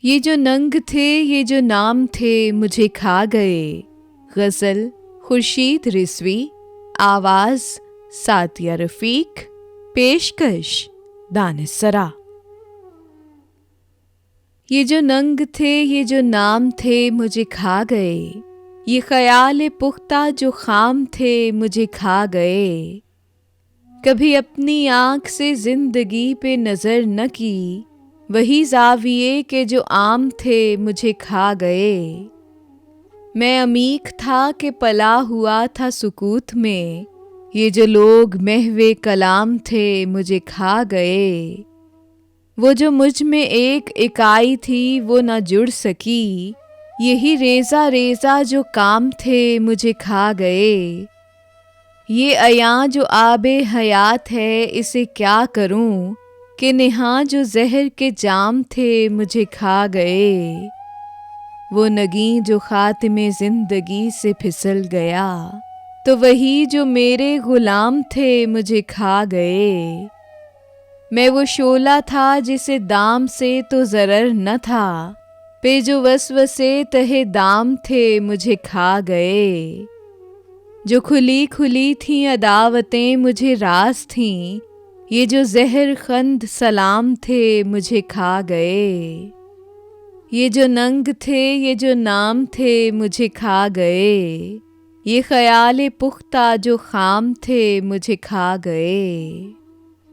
ये जो नंग थे ये जो नाम थे मुझे खा गए। गज़ल खुर्शीद रिज़वी, आवाज़ सातिया रफ़ीक, पेशकश दानिश-सरा। ये जो नंग थे ये जो नाम थे मुझे खा गए। ये ख़याल पुख्ता जो ख़ाम थे मुझे खा गए। कभी अपनी आँख से ज़िंदगी पे नज़र न की, वही ज़ाविये के जो आम थे मुझे खा गए। मैं अमीक था कि पला हुआ था सुकूत में, ये जो लोग महवे कलाम थे मुझे खा गए। वो जो मुझ में एक इकाई थी वो न जुड़ सकी, यही रेज़ा रेज़ा जो काम थे मुझे खा गए। ये अयां जो आबे हयात है इसे क्या करूं, कि निहा जो जहर के जाम थे मुझे खा गए। वो नगीं जो खातिमे ज़िंदगी से फिसल गया, तो वही जो मेरे ग़ुलाम थे मुझे खा गए। मैं वो शोला था जिसे दाम से तो ज़रर न था, पे जो वसवसे तहे दाम थे मुझे खा गए। जो खुली खुली थीं अदावतें मुझे रास थीं, ये जो ज़हर खंद सलाम थे मुझे खा गए। ये जो नंग थे ये जो नाम थे मुझे खा गए। ये ख़याल पुख्ता जो ख़ाम थे मुझे खा गए।